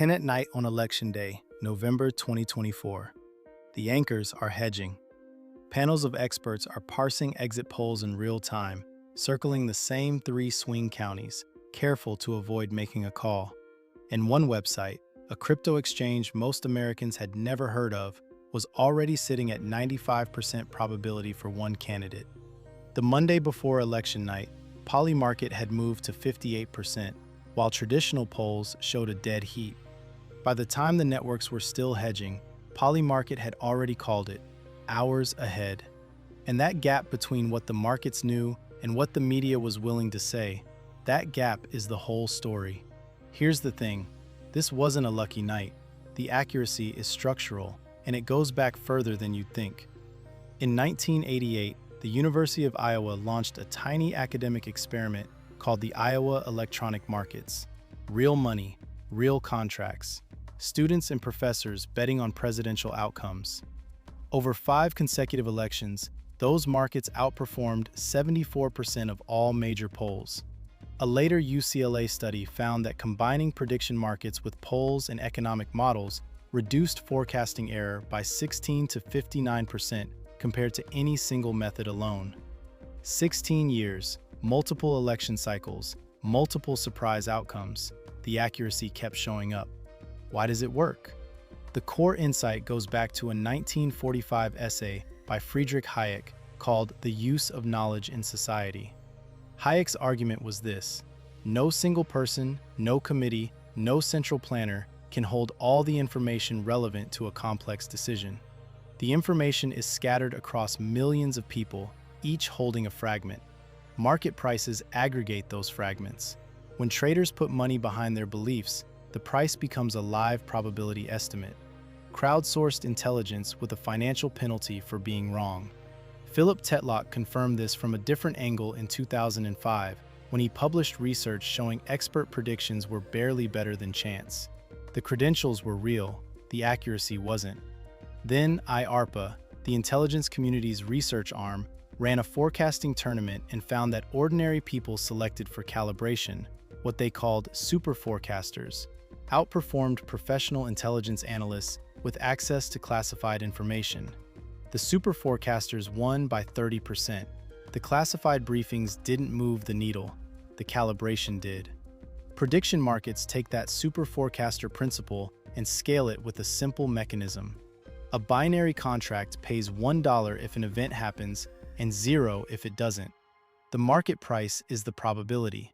10 at night on Election Day, November 2024. The anchors are hedging. Panels of experts are parsing exit polls in real time, circling the same three swing counties, careful to avoid making a call. And one website, a crypto exchange most Americans had never heard of, was already sitting at 95% probability for one candidate. The Monday before election night, Polymarket had moved to 58%, while traditional polls showed a dead heat. By the time the networks were still hedging, Polymarket had already called it, hours ahead. And that gap between what the markets knew and what the media was willing to say, that gap is the whole story. Here's the thing, this wasn't a lucky night. The accuracy is structural, and it goes back further than you'd think. In 1988, the University of Iowa launched a tiny academic experiment called the Iowa Electronic Markets. Real money, real contracts. Students and professors betting on presidential outcomes. Over 5 consecutive elections, those markets outperformed 74% of all major polls. A later UCLA study found that combining prediction markets with polls and economic models reduced forecasting error by 16 to 59% compared to any single method alone. 16 years, multiple election cycles, multiple surprise outcomes, the accuracy kept showing up. Why does it work? The core insight goes back to a 1945 essay by Friedrich Hayek called The Use of Knowledge in Society. Hayek's argument was this: no single person, no committee, no central planner can hold all the information relevant to a complex decision. The information is scattered across millions of people, each holding a fragment. Market prices aggregate those fragments. When traders put money behind their beliefs, the price becomes a live probability estimate. Crowdsourced intelligence with a financial penalty for being wrong. Philip Tetlock confirmed this from a different angle in 2005 when he published research showing expert predictions were barely better than chance. The credentials were real, the accuracy wasn't. Then IARPA, the intelligence community's research arm, ran a forecasting tournament and found that ordinary people selected for calibration, what they called super forecasters, outperformed professional intelligence analysts with access to classified information. The super forecasters won by 30%. The classified briefings didn't move the needle, the calibration did. Prediction markets take that super forecaster principle and scale it with a simple mechanism. A binary contract pays $1 if an event happens and 0 if it doesn't. The market price is the probability.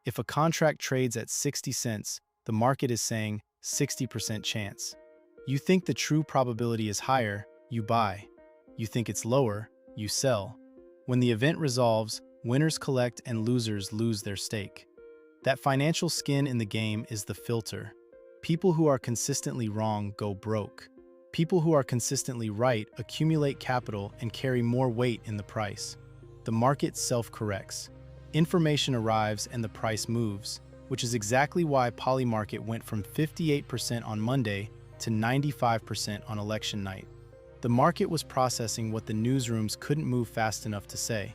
If a contract trades at 60 cents, the market is saying 60% chance. You think the true probability is higher, you buy. You think it's lower, you sell. When the event resolves, winners collect and losers lose their stake. That financial skin in the game is the filter. People who are consistently wrong go broke. People who are consistently right accumulate capital and carry more weight in the price. The market self-corrects. Information arrives and the price moves, which is exactly why Polymarket went from 58% on Monday to 95% on election night. The market was processing what the newsrooms couldn't move fast enough to say.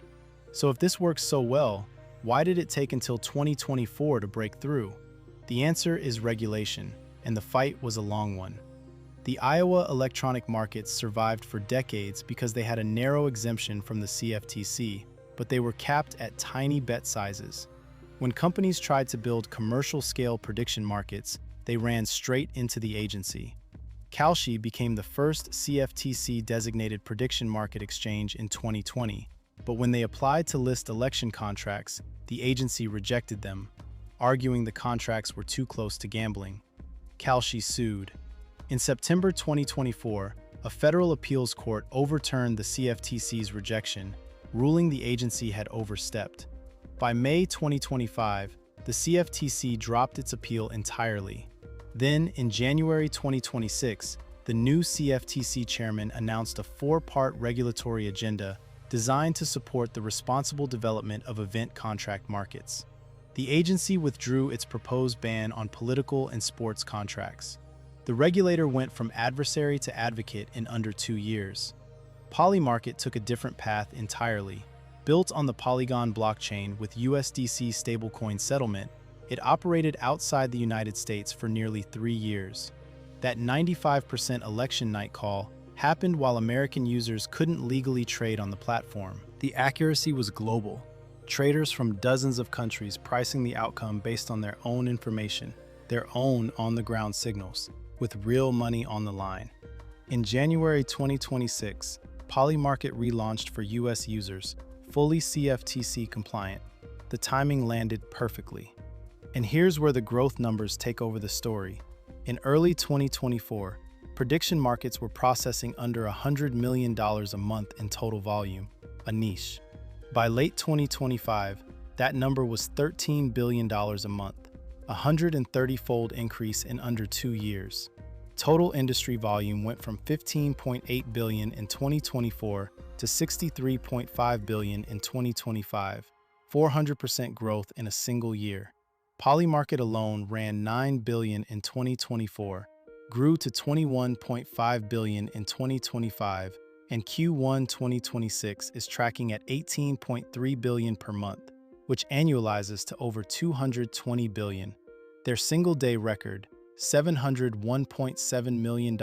So if this works so well, why did it take until 2024 to break through? The answer is regulation, and the fight was a long one. The Iowa electronic markets survived for decades because they had a narrow exemption from the CFTC, but they were capped at tiny bet sizes. When companies tried to build commercial-scale prediction markets, they ran straight into the agency. Kalshi became the first CFTC-designated prediction market exchange in 2020, but when they applied to list election contracts, the agency rejected them, arguing the contracts were too close to gambling. Kalshi sued. In September 2024, a federal appeals court overturned the CFTC's rejection, ruling the agency had overstepped. By May 2025, the CFTC dropped its appeal entirely. Then, in January 2026, the new CFTC chairman announced a 4-part regulatory agenda designed to support the responsible development of event contract markets. The agency withdrew its proposed ban on political and sports contracts. The regulator went from adversary to advocate in under 2 years. Polymarket took a different path entirely. Built on the Polygon blockchain with USDC stablecoin settlement, It operated outside the United States for nearly 3 years. That 95% election night call happened while American users couldn't legally trade on the platform. The accuracy was global. Traders from dozens of countries pricing the outcome based on their own information, their own on-the-ground signals, with real money on the line. In January 2026, Polymarket relaunched for US users, fully CFTC compliant. The timing landed perfectly. And here's where the growth numbers take over the story. In early 2024, prediction markets were processing under $100 million a month in total volume, a niche. By late 2025, that number was $13 billion a month, a 130-fold increase in under 2 years. Total industry volume went from $15.8 billion in 2024 to $63.5 billion in 2025, 400% growth in a single year. Polymarket alone ran $9 billion in 2024, grew to $21.5 billion in 2025, and Q1 2026 is tracking at $18.3 billion per month, which annualizes to over $220 billion. Their single-day record, $701.7 million,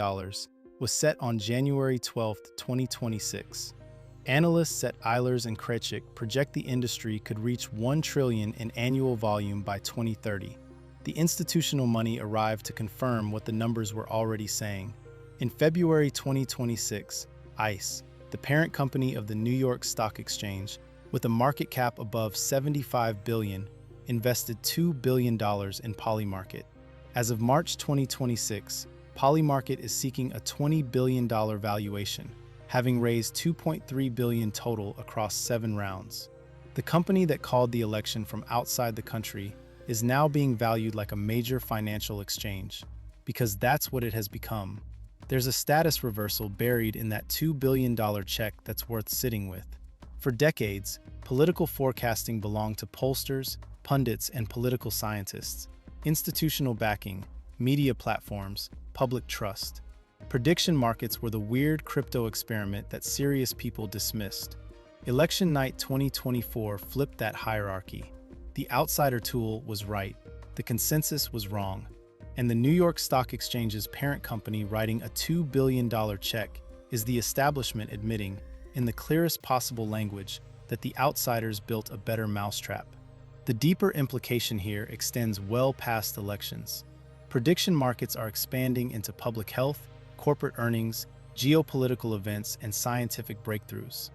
was set on January 12, 2026. Analysts at Eilers & Krejcik project the industry could reach $1 trillion in annual volume by 2030. The institutional money arrived to confirm what the numbers were already saying. In February 2026, ICE, the parent company of the New York Stock Exchange, with a market cap above $75 billion, invested $2 billion in Polymarket. As of March 2026, Polymarket is seeking a $20 billion valuation, having raised $2.3 billion total across 7 rounds. The company that called the election from outside the country is now being valued like a major financial exchange, because that's what it has become. There's a status reversal buried in that $2 billion check that's worth sitting with. For decades, political forecasting belonged to pollsters, pundits, and political scientists. Institutional backing, media platforms, public trust. Prediction markets were the weird crypto experiment that serious people dismissed. Election night 2024 flipped that hierarchy. The outsider tool was right, the consensus was wrong, and the New York Stock Exchange's parent company writing a $2 billion check is the establishment admitting, in the clearest possible language, that the outsiders built a better mousetrap. The deeper implication here extends well past elections. Prediction markets are expanding into public health, corporate earnings, geopolitical events, and scientific breakthroughs.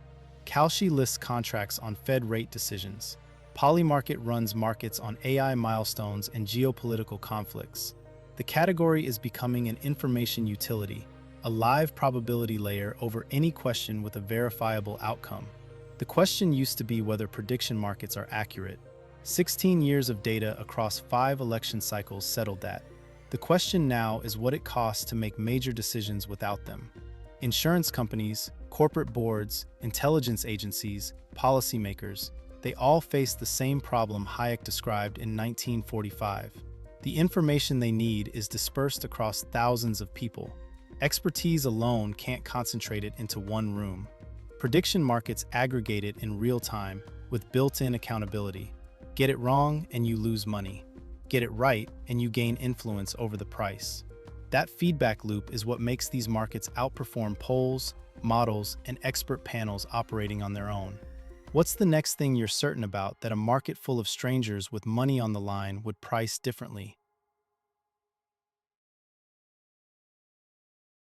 Kalshi lists contracts on Fed rate decisions. Polymarket runs markets on AI milestones and geopolitical conflicts. The category is becoming an information utility, a live probability layer over any question with a verifiable outcome. The question used to be whether prediction markets are accurate. 16 years of data across 5 election cycles settled that. The question now is what it costs to make major decisions without them. Insurance companies, corporate boards, intelligence agencies, policymakers, they all face the same problem Hayek described in 1945. The information they need is dispersed across thousands of people. Expertise alone can't concentrate it into one room. Prediction markets aggregate it in real time with built-in accountability. Get it wrong and you lose money. Get it right and you gain influence over the price. That feedback loop is what makes these markets outperform polls, models, and expert panels operating on their own. What's the next thing you're certain about that a market full of strangers with money on the line would price differently?